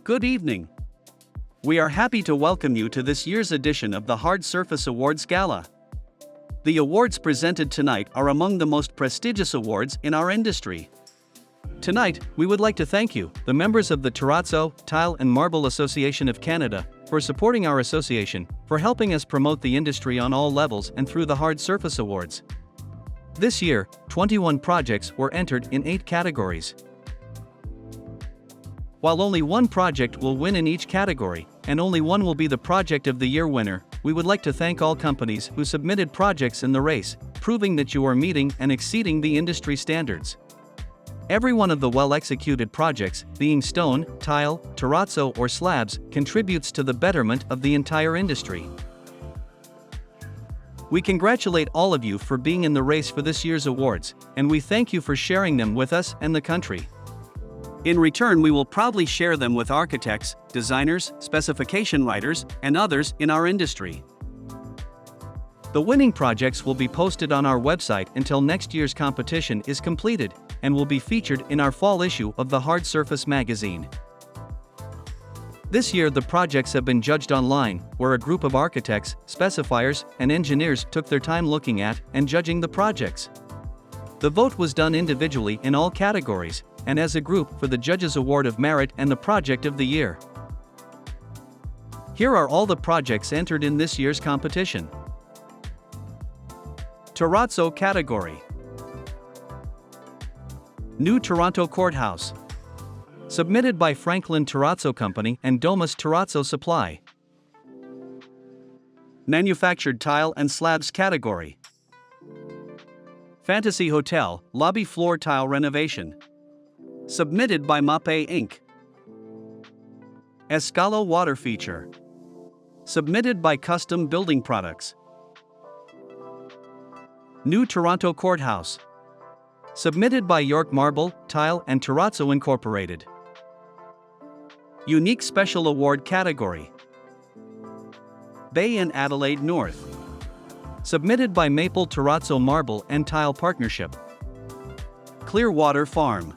Good evening. We are happy to welcome you to this year's edition of the Hardsurface Awards Gala. The awards presented tonight are among the most prestigious awards in our industry. Tonight, we would like to thank you, the members of the Terrazzo, Tile and Marble Association of Canada, for supporting our association, for helping us promote the industry on all levels and through the Hardsurface Awards. This year, 21 projects were entered in 8 categories. While only one project will win in each category, and only one will be the Project of the Year winner, we would like to thank all companies who submitted projects in the race, proving that you are meeting and exceeding the industry standards. Every one of the well-executed projects, being stone, tile, terrazzo or slabs, contributes to the betterment of the entire industry. We congratulate all of you for being in the race for this year's awards, and we thank you for sharing them with us and the country. In return, we will proudly share them with architects, designers, specification writers, and others in our industry. The winning projects will be posted on our website until next year's competition is completed, and will be featured in our fall issue of the Hardsurface magazine. This year the projects have been judged online, where a group of architects, specifiers, and engineers took their time looking at and judging the projects. The vote was done individually in all categories, and as a group for the Judges Award of Merit and the Project of the Year. Here are all the projects entered in this year's competition. Terrazzo category. New Toronto Courthouse. Submitted by Franklin Terrazzo Company and Domus Terrazzo Supply. Manufactured Tile and Slabs category. Fantasy Hotel, Lobby Floor Tile Renovation. Submitted by Mape Inc. Escalo Water Feature. Submitted by Custom Building Products. New Toronto Courthouse. Submitted by York Marble, Tile and Terrazzo Incorporated. Unique Special Award category. Bay and Adelaide North. Submitted by Maple Terrazzo Marble and Tile Partnership. Clearwater Farm.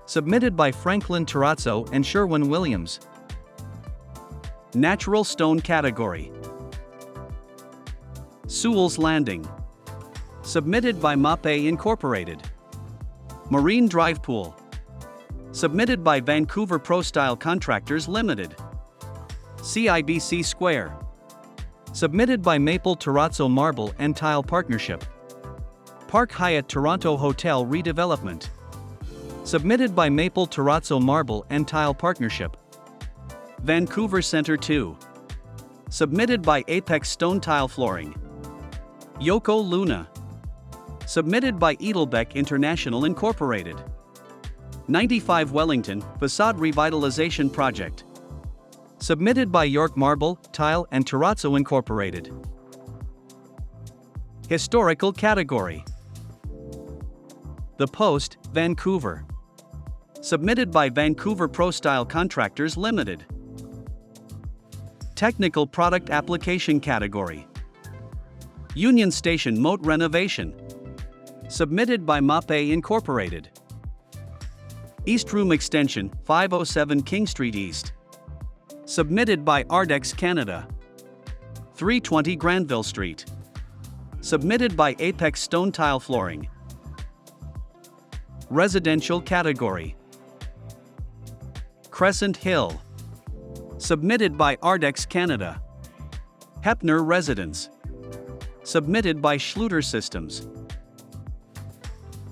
Submitted by Franklin Terrazzo and Sherwin-Williams. Natural Stone category. Sewell's Landing. Submitted by Mape Incorporated. Marine Drive Pool. Submitted by Vancouver Pro Style Contractors Limited. CIBC Square. Submitted by Maple Terrazzo Marble and Tile Partnership. Park Hyatt Toronto Hotel Redevelopment. Submitted by Maple Terrazzo Marble and Tile Partnership. Vancouver Centre 2. Submitted by Apex Stone Tile Flooring. Yoko Luna. Submitted by Edelbeck International Incorporated. 95 Wellington, Facade Revitalization Project. Submitted by York Marble, Tile and Terrazzo Incorporated. Historical category. The Post, Vancouver. Submitted by Vancouver Pro Style Contractors Limited. Technical Product Application category. Union Station Moat Renovation. Submitted by Mape Incorporated. East Room Extension, 507 King Street East. Submitted by Ardex Canada. 320 Granville Street. Submitted by Apex Stone Tile Flooring. Residential category. Crescent Hill. Submitted by Ardex Canada. Hepner Residence. Submitted by Schluter Systems.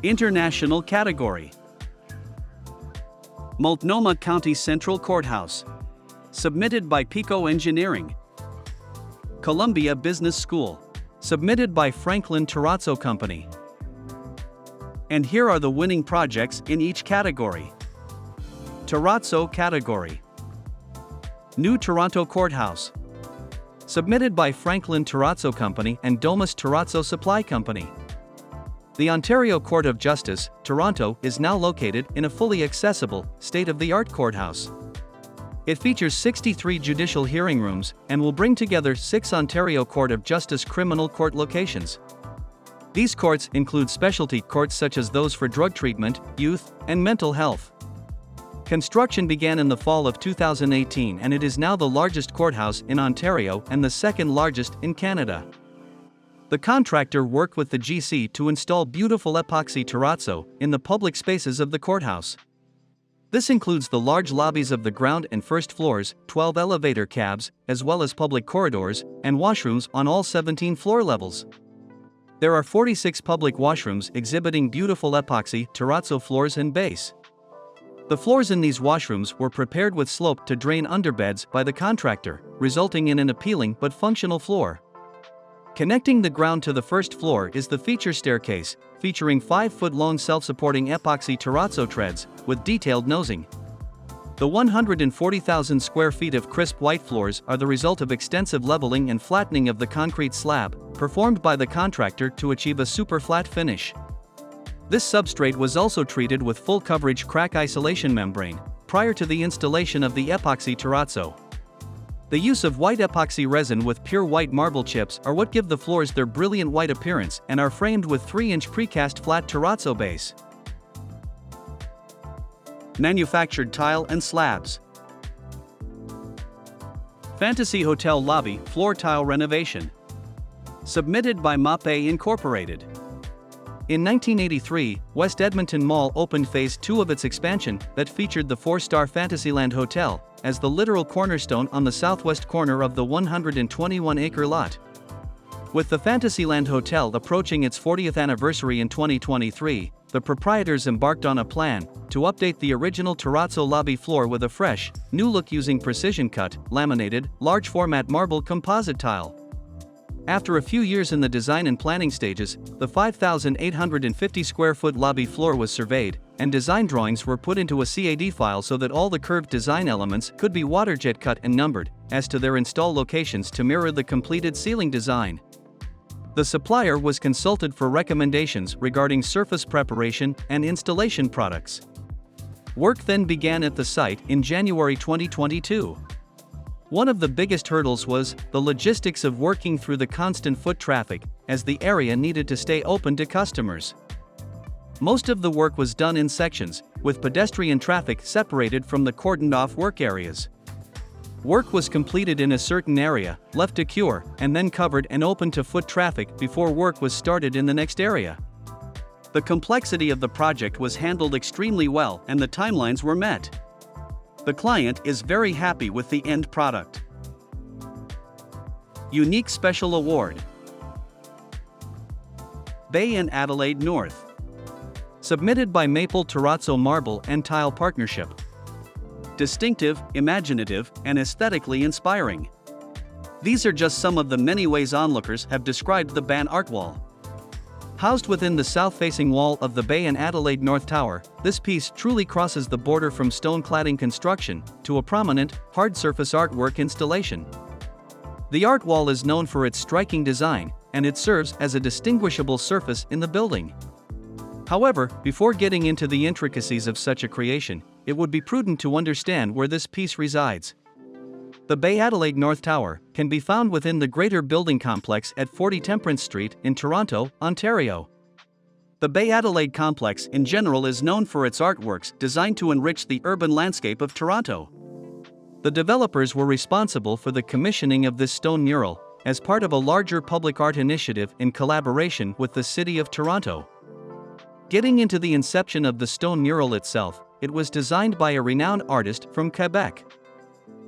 International category. Multnomah County Central Courthouse. Submitted by Pico Engineering. Columbia Business School. Submitted by Franklin Terrazzo Company. And here are the winning projects in each category. Terrazzo category. New Toronto Courthouse. Submitted by Franklin Terrazzo Company and Domus Terrazzo Supply Company. The Ontario Court of Justice, Toronto, is now located in a fully accessible, state-of-the-art courthouse. It features 63 judicial hearing rooms and will bring together 6 Ontario Court of Justice criminal court locations. These courts include specialty courts such as those for drug treatment, youth, and mental health. Construction began in the fall of 2018 and it is now the largest courthouse in Ontario and the second largest in Canada. The contractor worked with the GC to install beautiful epoxy terrazzo in the public spaces of the courthouse. This includes the large lobbies of the ground and first floors, 12 elevator cabs, as well as public corridors and washrooms on all 17 floor levels. There are 46 public washrooms exhibiting beautiful epoxy terrazzo floors and base. The floors in these washrooms were prepared with slope to drain underbeds by the contractor, resulting in an appealing but functional floor. Connecting the ground to the first floor is the feature staircase, featuring 5-foot-long self-supporting epoxy terrazzo treads, with detailed nosing. The 140,000 square feet of crisp white floors are the result of extensive leveling and flattening of the concrete slab, performed by the contractor to achieve a super flat finish. This substrate was also treated with full coverage crack isolation membrane, prior to the installation of the epoxy terrazzo. The use of white epoxy resin with pure white marble chips are what give the floors their brilliant white appearance and are framed with 3-inch precast flat terrazzo base. Manufactured tile and slabs. Fantasy Hotel Lobby Floor Tile Renovation. Submitted by MAPE Incorporated. In 1983, West Edmonton Mall opened Phase 2 of its expansion that featured the 4-star Fantasyland Hotel as the literal cornerstone on the southwest corner of the 121-acre lot. With the Fantasyland Hotel approaching its 40th anniversary in 2023, the proprietors embarked on a plan to update the original terrazzo lobby floor with a fresh, new look using precision-cut, laminated, large-format marble composite tile. After a few years in the design and planning stages, the 5,850 square foot lobby floor was surveyed, and design drawings were put into a CAD file so that all the curved design elements could be waterjet cut and numbered, as to their install locations to mirror the completed ceiling design. The supplier was consulted for recommendations regarding surface preparation and installation products. Work then began at the site in January 2022. One of the biggest hurdles was the logistics of working through the constant foot traffic, as the area needed to stay open to customers. Most of the work was done in sections, with pedestrian traffic separated from the cordoned-off work areas. Work was completed in a certain area, left to cure, and then covered and opened to foot traffic before work was started in the next area. The complexity of the project was handled extremely well and the timelines were met. The client is very happy with the end product. Unique Special Award. Bay and Adelaide North. Submitted by Maple Terrazzo Marble and Tile Partnership. Distinctive, imaginative, and aesthetically inspiring. These are just some of the many ways onlookers have described the Ban art wall. Housed within the south-facing wall of the Bay and Adelaide North Tower, this piece truly crosses the border from stone cladding construction to a prominent, hard surface artwork installation. The art wall is known for its striking design, and it serves as a distinguishable surface in the building. However, before getting into the intricacies of such a creation, it would be prudent to understand where this piece resides. The Bay Adelaide North Tower can be found within the greater building complex at 40 Temperance Street in Toronto, Ontario. The Bay Adelaide complex in general is known for its artworks designed to enrich the urban landscape of Toronto. The developers were responsible for the commissioning of this stone mural as part of a larger public art initiative in collaboration with the City of Toronto. Getting into the inception of the stone mural itself, it was designed by a renowned artist from Quebec.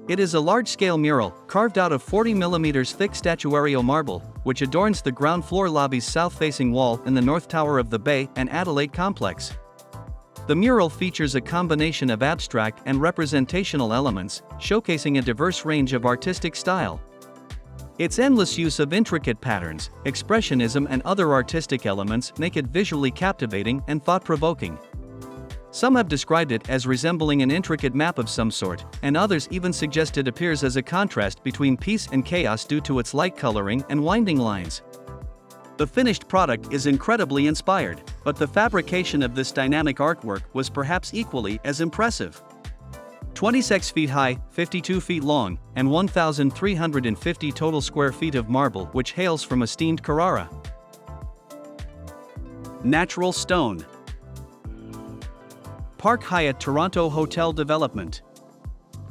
It is a large-scale mural, carved out of 40 mm thick statuario marble, which adorns the ground floor lobby's south-facing wall in the North Tower of the Bay and Adelaide complex. The mural features a combination of abstract and representational elements, showcasing a diverse range of artistic style. Its endless use of intricate patterns, expressionism and other artistic elements make it visually captivating and thought-provoking. Some have described it as resembling an intricate map of some sort, and others even suggest it appears as a contrast between peace and chaos due to its light coloring and winding lines. The finished product is incredibly inspired, but the fabrication of this dynamic artwork was perhaps equally as impressive. 26 feet high, 52 feet long, and 1,350 total square feet of marble which hails from esteemed Carrara. Natural stone. Park Hyatt Toronto Hotel Development.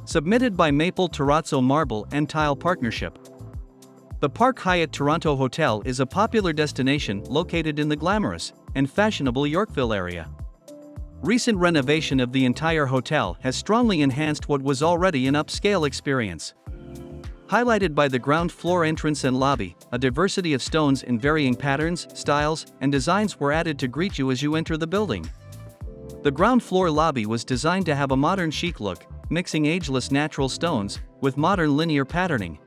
Submitted by Maple Terrazzo Marble and Tile Partnership. The Park Hyatt Toronto Hotel is a popular destination located in the glamorous and fashionable Yorkville area. Recent renovation of the entire hotel has strongly enhanced what was already an upscale experience. Highlighted by the ground floor entrance and lobby, a diversity of stones in varying patterns, styles, and designs were added to greet you as you enter the building. The ground floor lobby was designed to have a modern chic look, mixing ageless natural stones with modern linear patterning.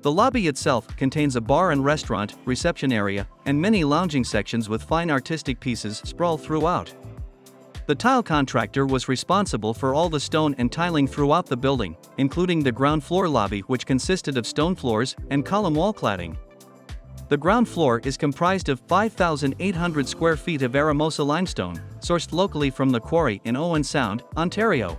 The lobby itself contains a bar and restaurant, reception area, and many lounging sections with fine artistic pieces sprawled throughout. The tile contractor was responsible for all the stone and tiling throughout the building, including the ground floor lobby, which consisted of stone floors and column wall cladding. The ground floor is comprised of 5,800 square feet of Aramosa limestone, sourced locally from the quarry in Owen Sound, Ontario.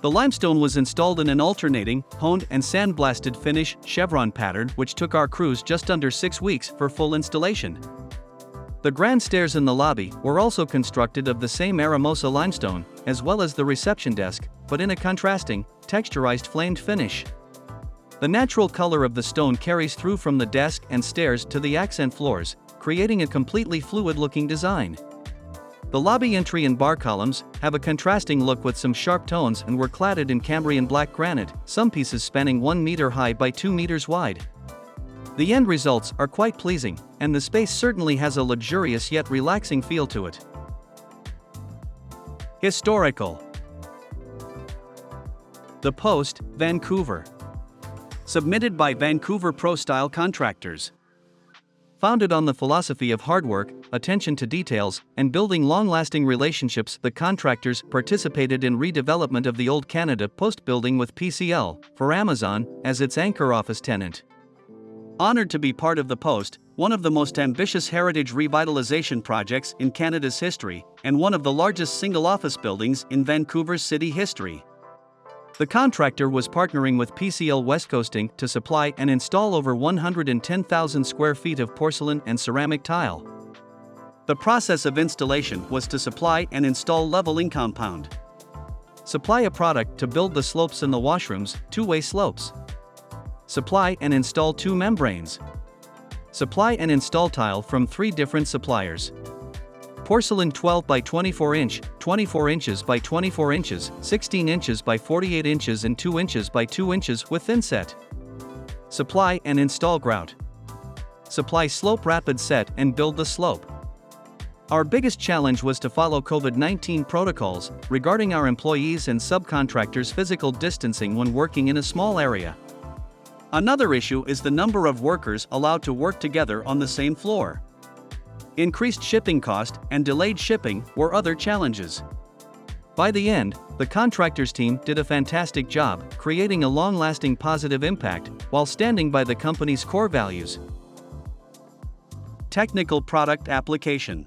The limestone was installed in an alternating, honed and sandblasted finish chevron pattern, which took our crews just under 6 weeks for full installation. The grand stairs in the lobby were also constructed of the same Aramosa limestone, as well as the reception desk, but in a contrasting, texturized flamed finish. The natural color of the stone carries through from the desk and stairs to the accent floors, creating a completely fluid-looking design. The lobby entry and bar columns have a contrasting look with some sharp tones and were cladded in Cambrian black granite, some pieces spanning 1 meter high by 2 meters wide. The end results are quite pleasing, and the space certainly has a luxurious yet relaxing feel to it. Historical. The Post, Vancouver. Submitted by Vancouver Pro Style Contractors. Founded on the philosophy of hard work, attention to details, and building long-lasting relationships, the contractors participated in redevelopment of the Old Canada Post building with PCL, for Amazon, as its anchor office tenant. Honored to be part of the Post, one of the most ambitious heritage revitalization projects in Canada's history, and one of the largest single office buildings in Vancouver's city history. The contractor was partnering with PCL Westcoasting to supply and install over 110,000 square feet of porcelain and ceramic tile. The process of installation was to supply and install leveling compound. Supply a product to build the slopes in the washrooms, two-way slopes. Supply and install 2 membranes. Supply and install tile from 3 different suppliers. Porcelain 12 by 24 inch, 24 inches by 24 inches, 16 inches by 48 inches and 2 inches by 2 inches with thinset. Supply and install grout. Supply slope rapid set and build the slope. Our biggest challenge was to follow COVID-19 protocols regarding our employees and subcontractors' physical distancing when working in a small area. Another issue is the number of workers allowed to work together on the same floor. Increased shipping cost and delayed shipping were other challenges. By the end, the contractors team did a fantastic job, creating a long-lasting positive impact while standing by the company's core values. Technical product application.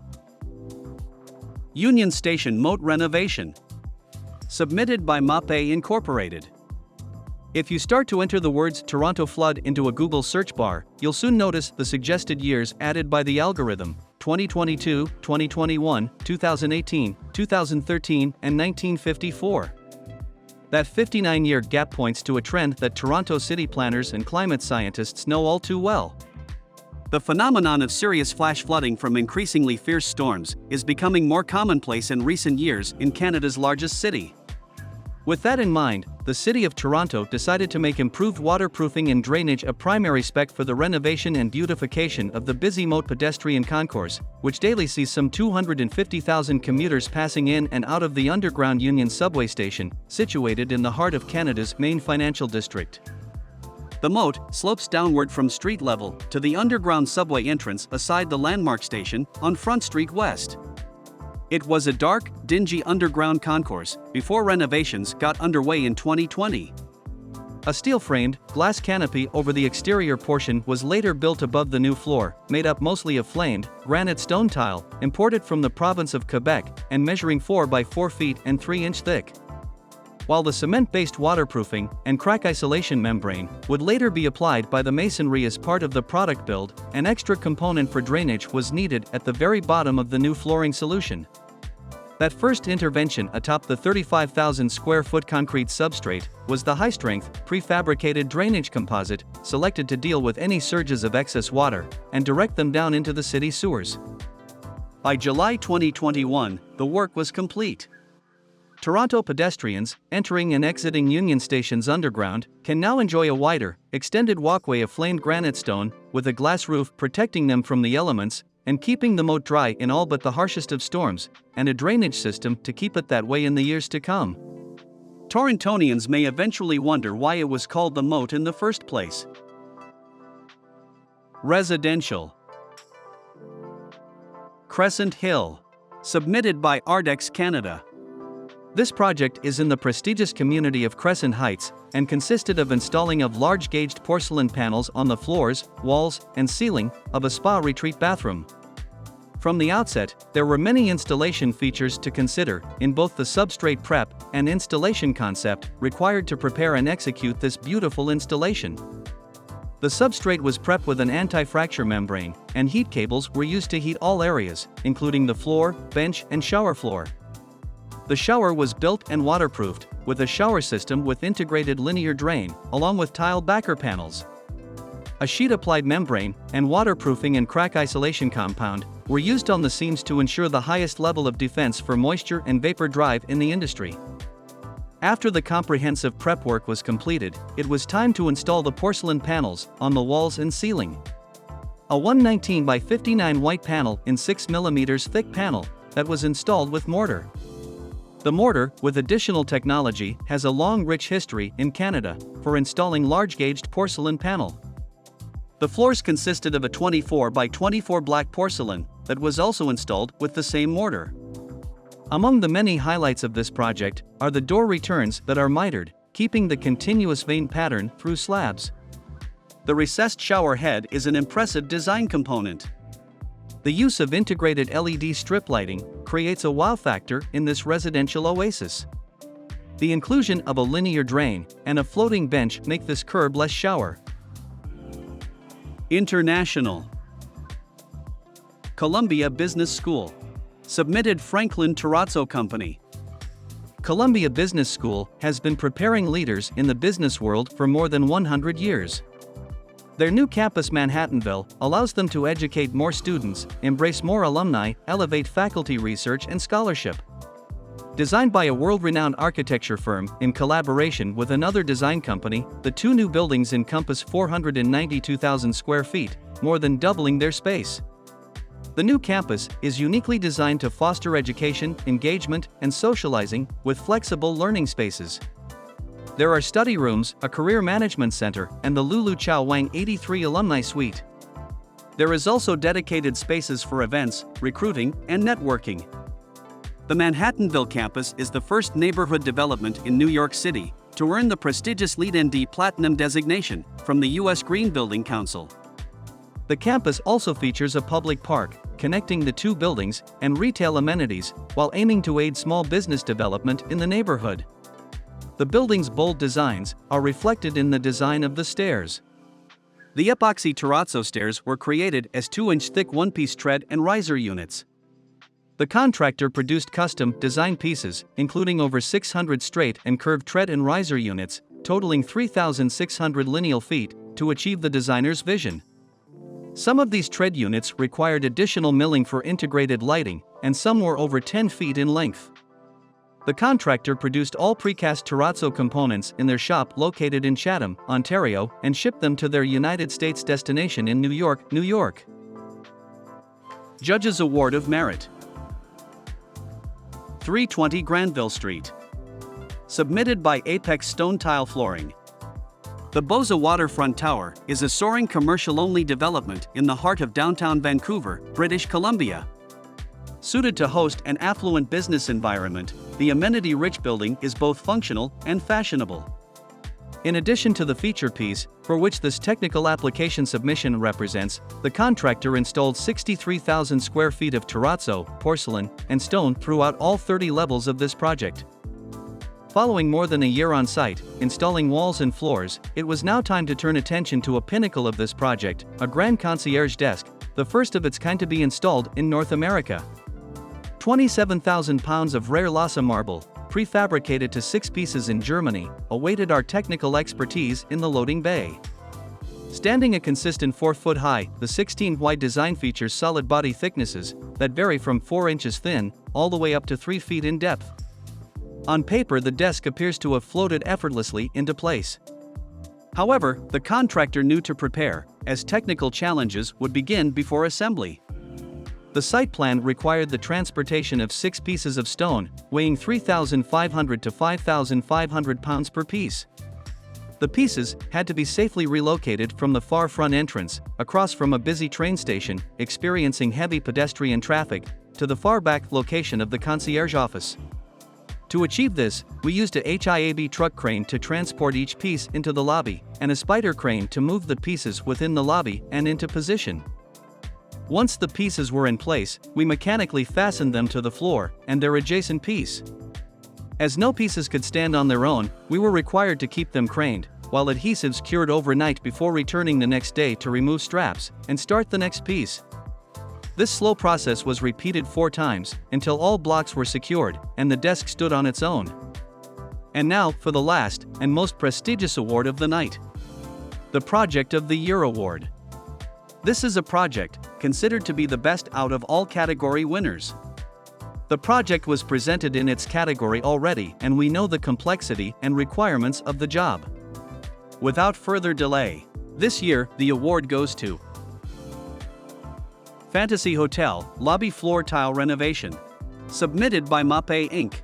Union Station Moat Renovation. Submitted by MAPE Incorporated. If you start to enter the words Toronto flood into a Google search bar, you'll soon notice the suggested years added by the algorithm: 2022, 2021, 2018, 2013, and 1954. That 59-year gap points to a trend that Toronto city planners and climate scientists know all too well. The phenomenon of serious flash flooding from increasingly fierce storms is becoming more commonplace in recent years in Canada's largest city. With that in mind, the City of Toronto decided to make improved waterproofing and drainage a primary spec for the renovation and beautification of the busy Moat pedestrian concourse, which daily sees some 250,000 commuters passing in and out of the underground Union subway station, situated in the heart of Canada's main financial district. The moat slopes downward from street level to the underground subway entrance aside the landmark station on Front Street West. It was a dark, dingy underground concourse before renovations got underway in 2020. A steel-framed, glass canopy over the exterior portion was later built above the new floor, made up mostly of flamed, granite stone tile, imported from the province of Quebec, and measuring 4 by 4 feet and 3 inch thick. While the cement-based waterproofing and crack isolation membrane would later be applied by the masonry as part of the product build, an extra component for drainage was needed at the very bottom of the new flooring solution. That first intervention atop the 35,000 square foot concrete substrate was the high-strength, prefabricated drainage composite, selected to deal with any surges of excess water and direct them down into the city sewers. By July 2021, the work was complete. Toronto pedestrians, entering and exiting Union Station's underground, can now enjoy a wider, extended walkway of flamed granite stone, with a glass roof protecting them from the elements and keeping the moat dry in all but the harshest of storms, and a drainage system to keep it that way in the years to come. Torontonians may eventually wonder why it was called the moat in the first place. Residential. Crescent Hill. Submitted by Ardex Canada. This project is in the prestigious community of Crescent Heights and consisted of installing of large-gauged porcelain panels on the floors, walls, and ceiling of a spa retreat bathroom. From the outset, there were many installation features to consider in both the substrate prep and installation concept required to prepare and execute this beautiful installation. The substrate was prepped with an anti-fracture membrane, and heat cables were used to heat all areas, including the floor, bench, and shower floor. The shower was built and waterproofed, with a shower system with integrated linear drain, along with tile backer panels. A sheet-applied membrane and waterproofing and crack isolation compound were used on the seams to ensure the highest level of defense for moisture and vapor drive in the industry. After the comprehensive prep work was completed, it was time to install the porcelain panels on the walls and ceiling. A 119 by 59 white panel in 6 mm thick panel that was installed with mortar. The mortar, with additional technology, has a long rich history in Canada for installing large-gauged porcelain panel. The floors consisted of a 24 by 24 black porcelain that was also installed with the same mortar. Among the many highlights of this project are the door returns that are mitered, keeping the continuous vein pattern through slabs. The recessed shower head is an impressive design component. The use of integrated LED strip lighting creates a wow factor in this residential oasis. The inclusion of a linear drain and a floating bench make this curb-less shower. International. Columbia Business School. Submitted Franklin Terrazzo Company. Columbia Business School has been preparing leaders in the business world for more than 100 years. Their new campus Manhattanville allows them to educate more students, embrace more alumni, elevate faculty research and scholarship. Designed by a world-renowned architecture firm in collaboration with another design company, the two new buildings encompass 492,000 square feet, more than doubling their space. The new campus is uniquely designed to foster education, engagement, and socializing with flexible learning spaces. There are study rooms, a career management center, and the Lulu Chow Wang 83 Alumni Suite. There is also dedicated spaces for events, recruiting, and networking. The Manhattanville campus is the first neighborhood development in New York City to earn the prestigious LEED ND Platinum designation from the U.S. Green Building Council. The campus also features a public park, connecting the two buildings, and retail amenities, while aiming to aid small business development in the neighborhood. The building's bold designs are reflected in the design of the stairs. The epoxy terrazzo stairs were created as 2-inch thick one-piece tread and riser units. The contractor produced custom design pieces, including over 600 straight and curved tread and riser units, totaling 3,600 lineal feet, to achieve the designer's vision. Some of these tread units required additional milling for integrated lighting, and some were over 10 feet in length. The contractor produced all precast terrazzo components in their shop located in Chatham, Ontario, and shipped them to their United States destination in New York, New York. Judges Award of Merit. 320 Granville Street. Submitted by Apex Stone Tile Flooring. The Boza Waterfront Tower is a soaring commercial-only development in the heart of downtown Vancouver, British Columbia. Suited to host an affluent business environment, the amenity-rich building is both functional and fashionable. In addition to the feature piece, for which this technical application submission represents, the contractor installed 63,000 square feet of terrazzo, porcelain, and stone throughout all 30 levels of this project. Following more than a year on site, installing walls and floors, it was now time to turn attention to a pinnacle of this project, a grand concierge desk, the first of its kind to be installed in North America. 27,000 pounds of rare Lhasa marble, prefabricated to 6 pieces in Germany, awaited our technical expertise in the loading bay. Standing a consistent 4 foot high, the 16 wide design features solid body thicknesses that vary from 4 inches thin all the way up to 3 feet in depth. On paper, the desk appears to have floated effortlessly into place. However, the contractor knew to prepare, as technical challenges would begin before assembly. The site plan required the transportation of 6 pieces of stone, weighing 3,500 to 5,500 pounds per piece. The pieces had to be safely relocated from the far front entrance, across from a busy train station, experiencing heavy pedestrian traffic, to the far back location of the concierge office. To achieve this, we used a HIAB truck crane to transport each piece into the lobby, and a spider crane to move the pieces within the lobby and into position. Once the pieces were in place, we mechanically fastened them to the floor and their adjacent piece. As no pieces could stand on their own, we were required to keep them craned, while adhesives cured overnight before returning the next day to remove straps and start the next piece. This slow process was repeated 4 times, until all blocks were secured and the desk stood on its own. And now, for the last and most prestigious award of the night. The Project of the Year Award. This is a project considered to be the best out of all category winners. The project was presented in its category already, and we know the complexity and requirements of the job. Without further delay, this year the award goes to Fantasy Hotel Lobby Floor Tile Renovation. Submitted by MAPE Inc.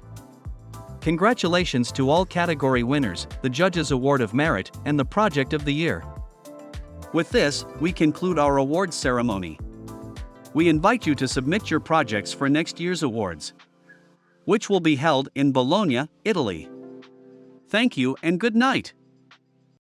Congratulations to all category winners, the Judges Award of Merit, and the Project of the Year. With this, we conclude our awards ceremony. We invite you to submit your projects for next year's awards, which will be held in Bologna, Italy. Thank you and good night.